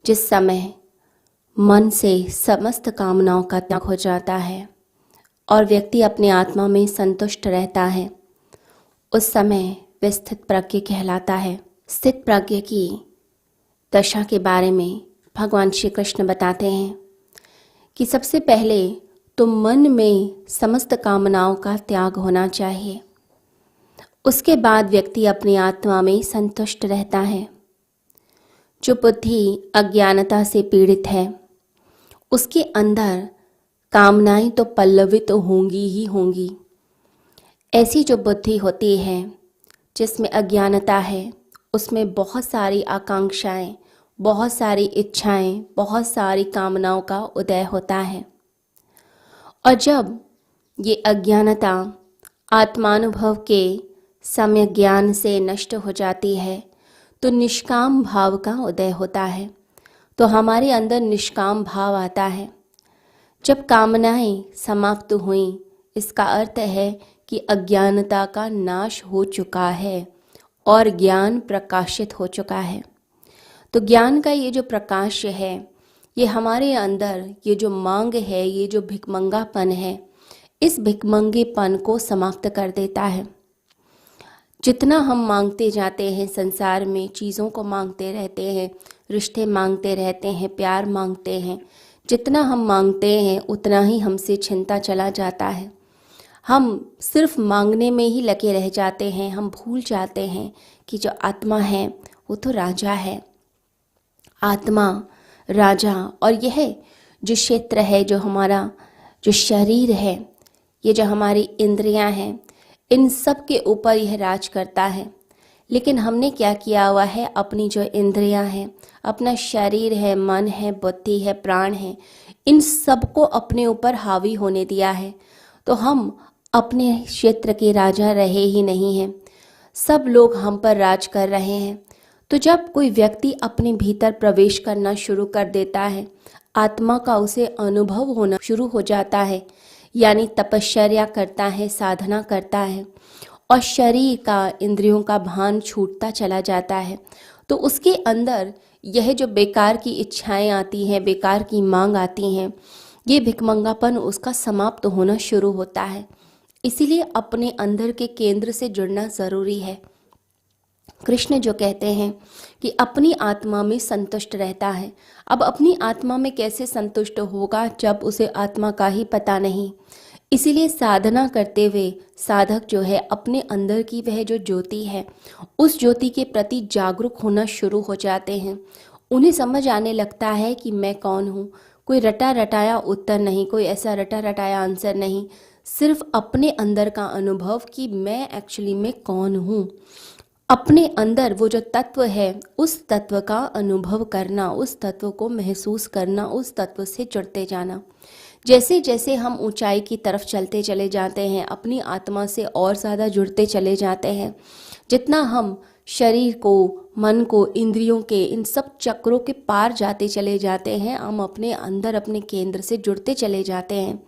जिस समय मन से समस्त कामनाओं का त्याग हो जाता है और व्यक्ति अपने आत्मा में संतुष्ट रहता है, उस समय वह स्थित प्रज्ञ कहलाता है। स्थित प्रज्ञ की दशा के बारे में भगवान श्री कृष्ण बताते हैं कि सबसे पहले तो मन में समस्त कामनाओं का त्याग होना चाहिए। उसके बाद व्यक्ति अपनी आत्मा में संतुष्ट रहता है। जो बुद्धि अज्ञानता से पीड़ित है, उसके अंदर कामनाएं तो पल्लवित होंगी ही होंगी। ऐसी जो बुद्धि होती है जिसमें अज्ञानता है, उसमें बहुत सारी आकांक्षाएं, बहुत सारी इच्छाएं, बहुत सारी कामनाओं का उदय होता है। और जब ये अज्ञानता आत्मानुभव के सम्यक ज्ञान से नष्ट हो जाती है तो निष्काम भाव का उदय होता है। तो हमारे अंदर निष्काम भाव आता है। जब कामनाएं समाप्त हुईं, इसका अर्थ है कि अज्ञानता का नाश हो चुका है और ज्ञान प्रकाशित हो चुका है। तो ज्ञान का ये जो प्रकाश है, ये हमारे अंदर ये जो मांग है, ये जो भिखमंगापन है, इस भिखमंगेपन को समाप्त कर देता है। जितना हम मांगते जाते हैं संसार में, चीज़ों को मांगते रहते हैं, रिश्ते मांगते रहते हैं, प्यार मांगते हैं, जितना हम मांगते हैं उतना ही हमसे छिनता चला जाता है। हम सिर्फ मांगने में ही लगे रह जाते हैं। हम भूल जाते हैं कि जो आत्मा है वो तो राजा है। आत्मा राजा, और यह जो क्षेत्र है, जो हमारा जो शरीर है, ये जो हमारी इंद्रियां हैं, इन सब के ऊपर यह राज करता है। लेकिन हमने क्या किया हुआ है? अपनी जो इंद्रियां हैं, अपना शरीर है, मन है, बुद्धि है, प्राण है, इन सबको अपने ऊपर हावी होने दिया है। तो हम अपने क्षेत्र के राजा रहे ही नहीं हैं, सब लोग हम पर राज कर रहे हैं। तो जब कोई व्यक्ति अपने भीतर प्रवेश करना शुरू कर देता है, आत्मा का उसे अनुभव होना शुरू हो जाता है, यानी तपश्चर्या करता है, साधना करता है और शरीर का, इंद्रियों का भान छूटता चला जाता है, तो उसके अंदर यह जो बेकार की इच्छाएं आती हैं, बेकार की मांग आती हैं, ये भिखमंगापन उसका समाप्त होना शुरू होता है। इसीलिए अपने अंदर के केंद्र से जुड़ना ज़रूरी है। कृष्ण जो कहते हैं कि अपनी आत्मा में संतुष्ट रहता है। अब अपनी आत्मा में कैसे संतुष्ट होगा जब उसे आत्मा का ही पता नहीं। इसीलिए साधना करते हुए साधक जो है अपने अंदर की वह जो ज्योति है, उस ज्योति के प्रति जागरूक होना शुरू हो जाते हैं। उन्हें समझ आने लगता है कि मैं कौन हूँ। कोई रटा रटाया उत्तर नहीं, कोई ऐसा रटा रटाया आंसर नहीं, सिर्फ अपने अंदर का अनुभव कि मैं एक्चुअली में कौन हूँ। अपने अंदर वो जो तत्व है, उस तत्व का अनुभव करना, उस तत्व को महसूस करना, उस तत्व से जुड़ते जाना। जैसे जैसे हम ऊंचाई की तरफ चलते चले जाते हैं, अपनी आत्मा से और ज़्यादा जुड़ते चले जाते हैं, जितना हम शरीर को, मन को, इंद्रियों के इन सब चक्रों के पार जाते चले जाते हैं, हम अपने अंदर अपने केंद्र से जुड़ते चले जाते हैं।